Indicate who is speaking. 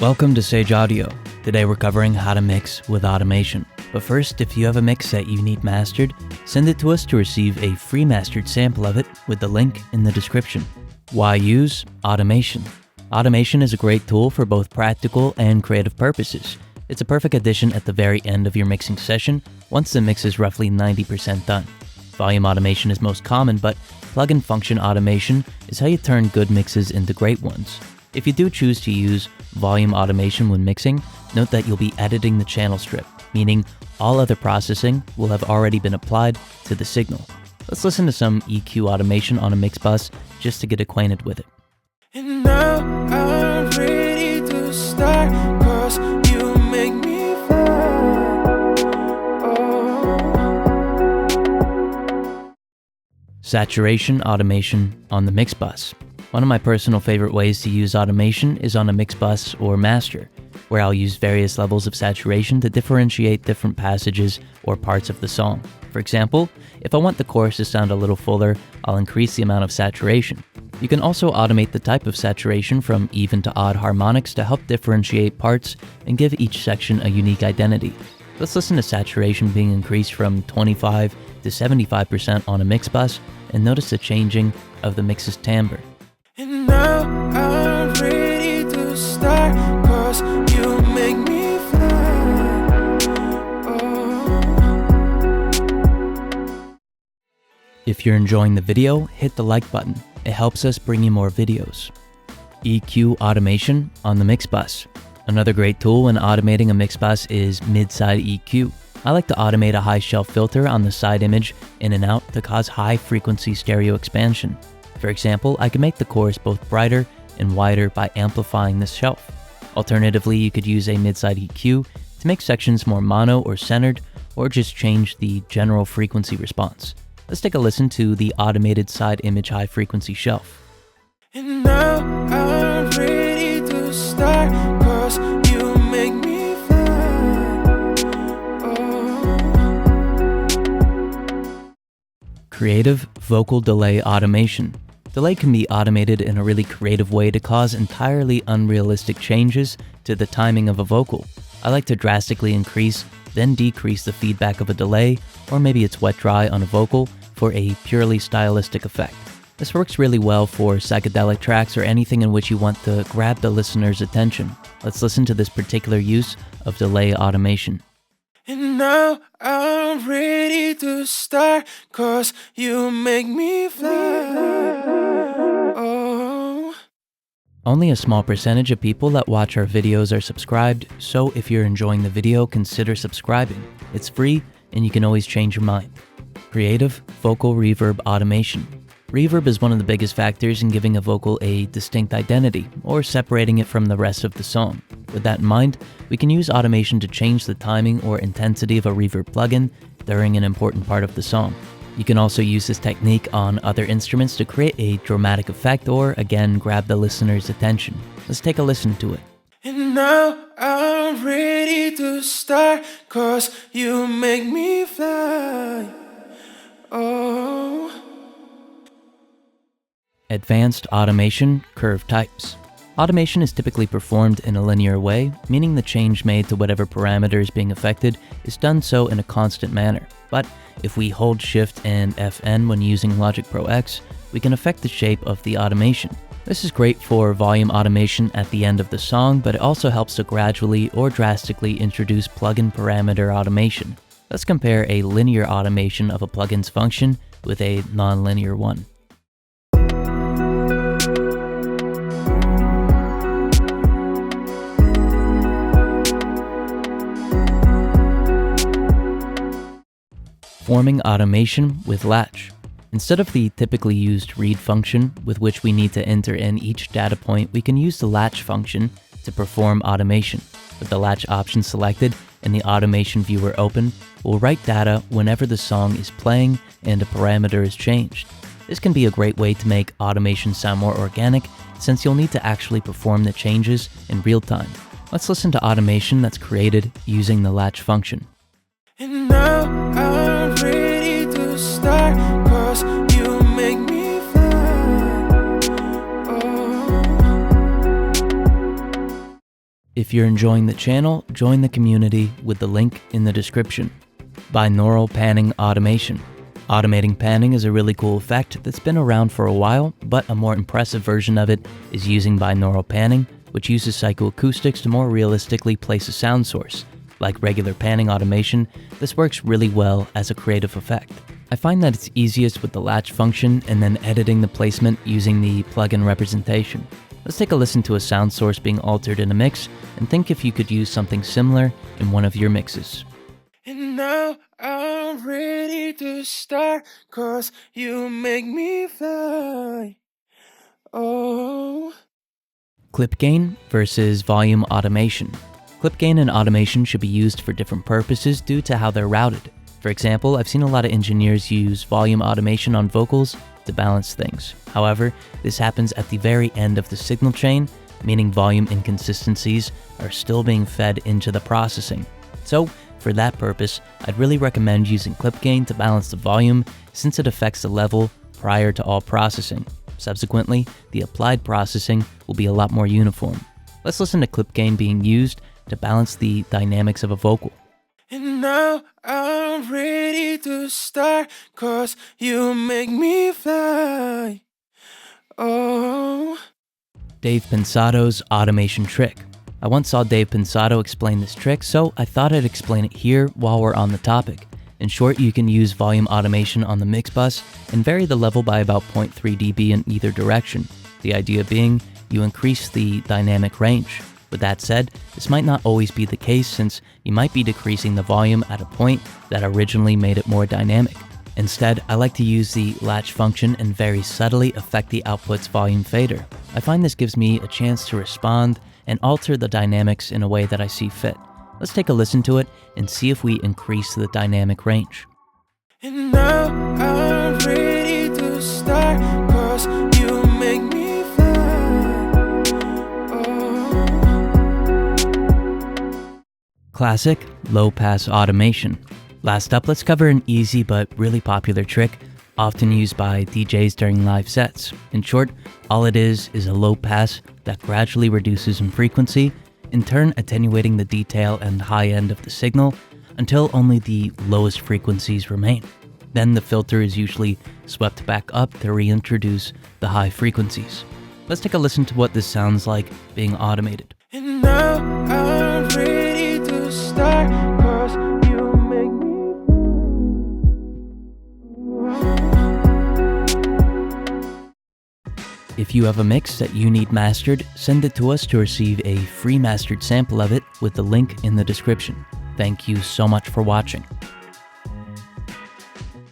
Speaker 1: Welcome to Sage Audio. Today we're covering how to mix with automation. But first, if you have a mix that you need mastered, send it to us to receive a free mastered sample of it with the link in the description. Why use automation? Automation is a great tool for both practical and creative purposes. It's a perfect addition at the very end of your mixing session once the mix is roughly 90% done. Volume automation is most common, but plugin function automation is how you turn good mixes into great ones. If you do choose to use volume automation when mixing, note that you'll be editing the channel strip, meaning all other processing will have already been applied to the signal. Let's listen to some EQ automation on a mix bus just to get acquainted with it.
Speaker 2: And now I'm ready to start, 'cause you make me fly. Oh.
Speaker 1: Saturation automation on the mix bus. One of my personal favorite ways to use automation is on a mix bus or master, where I'll use various levels of saturation to differentiate different passages or parts of the song. For example, if I want the chorus to sound a little fuller, I'll increase the amount of saturation. You can also automate the type of saturation from even to odd harmonics to help differentiate parts and give each section a unique identity. Let's listen to saturation being increased from 25 to 75% on a mix bus and notice the changing of the mix's timbre.
Speaker 2: And now I'm ready to start, 'cause you make me fly. Oh.
Speaker 1: If you're enjoying the video, hit the like button. It helps us bring you more videos. EQ automation on the mix bus. Another great tool when automating a mix bus is mid-side EQ. I like to automate a high shelf filter on the side image in and out to cause high frequency stereo expansion. For example, I can make the chorus both brighter and wider by amplifying this shelf. Alternatively, you could use a mid-side EQ to make sections more mono or centered, or just change the general frequency response. Let's take a listen to the automated side image high frequency shelf.
Speaker 2: And now I'm ready to start, 'cause you make me fly. Oh.
Speaker 1: Creative vocal delay automation. Delay can be automated in a really creative way to cause entirely unrealistic changes to the timing of a vocal. I like to drastically increase, then decrease the feedback of a delay, or maybe it's wet dry on a vocal for a purely stylistic effect. This works really well for psychedelic tracks or anything in which you want to grab the listener's attention. Let's listen to this particular use of delay automation.
Speaker 2: And now I'm ready to start, 'cause you make me fly. Oh.
Speaker 1: Only a small percentage of people that watch our videos are subscribed, so if you're enjoying the video, consider subscribing. It's free and you can always change your mind. Creative vocal reverb automation. Reverb is one of the biggest factors in giving a vocal a distinct identity or separating it from the rest of the song. With that in mind, we can use automation to change the timing or intensity of a reverb plugin during an important part of the song. You can also use this technique on other instruments to create a dramatic effect or, again, grab the listener's attention. Let's take a listen to it.
Speaker 2: And now I'm ready to start, 'cause you make me fly. Oh.
Speaker 1: Advanced automation curve types. Automation is typically performed in a linear way, meaning the change made to whatever parameter is being affected is done so in a constant manner. But if we hold Shift and Fn when using Logic Pro X, we can affect the shape of the automation. This is great for volume automation at the end of the song, but it also helps to gradually or drastically introduce plugin parameter automation. Let's compare a linear automation of a plugin's function with a non-linear one. Forming automation with latch. Instead of the typically used read function with which we need to enter in each data point, we can use the latch function to perform automation. With the latch option selected and the automation viewer open, we'll write data whenever the song is playing and a parameter is changed. This can be a great way to make automation sound more organic, since you'll need to actually perform the changes in real time. Let's listen to automation that's created using the latch function.
Speaker 2: And now I'm ready to start, 'cause you make me fly. Oh.
Speaker 1: If you're enjoying the channel, join the community with the link in the description. Binaural panning automation. Automating panning is a really cool effect that's been around for a while, but a more impressive version of it is using binaural panning, which uses psychoacoustics to more realistically place a sound source. Like regular panning automation, this works really well as a creative effect. I find that it's easiest with the latch function and then editing the placement using the plugin representation. Let's take a listen to a sound source being altered in a mix and think if you could use something similar in one of your mixes.
Speaker 2: And now I'm ready to start, 'cause you make me fly. Oh.
Speaker 1: Clip gain versus volume automation. Clip gain and automation should be used for different purposes due to how they're routed. For example, I've seen a lot of engineers use volume automation on vocals to balance things. However, this happens at the very end of the signal chain, meaning volume inconsistencies are still being fed into the processing. So, for that purpose, I'd really recommend using clip gain to balance the volume since it affects the level prior to all processing. Subsequently, the applied processing will be a lot more uniform. Let's listen to clip gain being used to balance the dynamics of a vocal.
Speaker 2: And now I'm ready to start, 'cause you make me fly. Oh.
Speaker 1: Dave Pensado's automation trick. I once saw Dave Pensado explain this trick, so I thought I'd explain it here while we're on the topic. In short, you can use volume automation on the mix bus and vary the level by about 0.3 dB in either direction. The idea being, you increase the dynamic range. With that said, this might not always be the case since you might be decreasing the volume at a point that originally made it more dynamic. Instead, I like to use the latch function and very subtly affect the output's volume fader. I find this gives me a chance to respond and alter the dynamics in a way that I see fit. Let's take a listen to it and see if we increase the dynamic range.
Speaker 2: And now I'm ready to start, 'cause you make me fly. Oh.
Speaker 1: Classic low-pass automation. Last up, let's cover an easy but really popular trick, often used by DJs during live sets. In short, all it is a low pass that gradually reduces in frequency, in turn attenuating the detail and high end of the signal until only the lowest frequencies remain. Then the filter is usually swept back up to reintroduce the high frequencies. Let's take a listen to what this sounds like being automated.
Speaker 2: And now I'm ready to start, 'cause you make me.
Speaker 1: If you have a mix that you need mastered, send it to us to receive a free mastered sample of it with the link in the description. Thank you so much for watching.